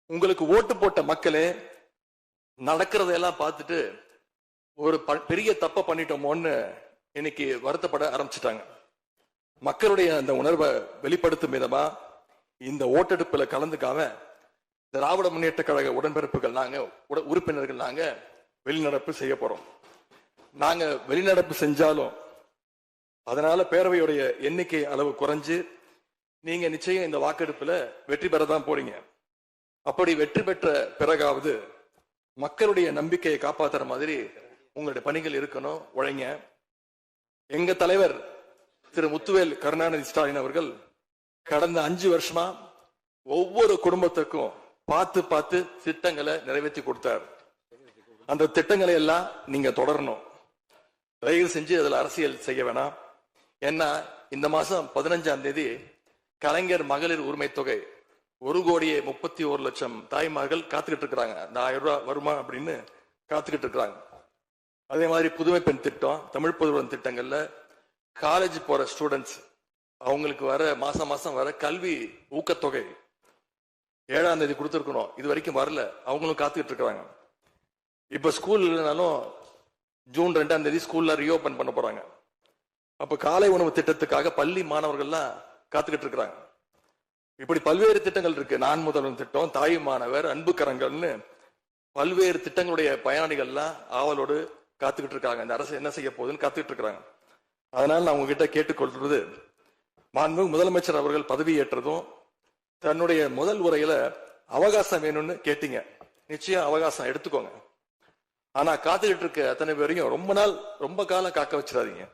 உங்களுக்கு ஓட்டு போட்ட மக்களே நடக்கிறதெல்லாம் பார்த்துட்டு ஒரு பெரிய தப்ப பண்ணிட்டோமோன்னு இன்னைக்கு வருத்தப்பட ஆரம்பிச்சிட்டாங்க. மக்களுடைய அந்த உணர்வை வெளிப்படுத்தும் விதமா இந்த ஓட்டெடுப்புல கலந்துக்காம திராவிட முன்னேற்ற கழக உடன்பிறப்புகள் நாங்க உறுப்பினர்கள் நாங்க வெளிநடப்பு செய்ய போறோம். நாங்க வெளிநடப்பு செஞ்சாலும் அதனால பேரவையுடைய எண்ணிக்கை அளவு குறைஞ்சு நீங்க நிச்சயம் இந்த வாக்கெடுப்புல வெற்றி பெறதான் போறீங்க. அப்படி வெற்றி பெற்ற பிறகாவது மக்களுடைய நம்பிக்கையை காப்பாற்றுற மாதிரி உங்களுடைய பணிகள் இருக்கணும், உழைங்க. எங்க தலைவர் திரு முத்துவேல் கருணாநிதி ஸ்டாலின் அவர்கள் கடந்த 5 வருஷமா ஒவ்வொரு குடும்பத்துக்கும் பார்த்து பார்த்து திட்டங்களை நிறைவேற்றி கொடுத்தார். அந்த திட்டங்களை எல்லாம் நீங்க தொடரணும். தயவு செஞ்சு அதுல அரசியல் செய்ய வேணாம். ஏன்னா இந்த மாசம் 15ஆம் தேதி கலைஞர் மகளிர் உரிமை தொகை 1,31,00,000 தாய்மார்கள் காத்துக்கிட்டு இருக்கிறாங்க. அந்த 1000 ரூபாய் வருமா அப்படின்னு காத்துக்கிட்டு இருக்கிறாங்க. அதே மாதிரி புதுமை பெண் திட்டம், தமிழ் புதுவன் திட்டங்கள்ல காலேஜ் போற ஸ்டூடெண்ட்ஸ் அவங்களுக்கு வர மாசம் வர கல்வி ஊக்கத்தொகை 7ஆம் தேதி கொடுத்துருக்கணும். இது வரைக்கும் வரல, அவங்களும் காத்துக்கிட்டு இருக்கிறாங்க. இப்ப ஸ்கூல் இல்லைனாலும் ஜூன் 2ஆம் தேதி ஸ்கூல்ல ரீஓபன் பண்ண போறாங்க. அப்ப காலை உணவு திட்டத்துக்காக பள்ளி மாணவர்கள்லாம் காத்துக்கிட்டு இருக்கிறாங்க. இப்படி பல்வேறு திட்டங்கள் இருக்கு. நான் முதல்வன் திட்டம், தாய் மாணவர், அன்பு கரங்கள்னு பல்வேறு திட்டங்களுடைய பயனாளிகள்லாம் ஆவலோடு காத்துக்கிட்டு இருக்காங்க. இந்த அரசு என்ன செய்ய போகுதுன்னு காத்துக்கிட்டு இருக்கிறாங்க. அதனால நான் உங்ககிட்ட கேட்டுக்கொள்றது, மாண்புமிகு முதலமைச்சர் அவர்கள் பதவியேற்றதும் தன்னுடைய முதல் உரையில அவகாசம் வேணும்னு கேட்டீங்க. நிச்சயம் அவகாசம் எடுத்துக்கோங்க. ஆனா காத்துக்கிட்டு இருக்க அத்தனை பேரையும் ரொம்ப காலம் காக்க வச்சிடாதீங்க.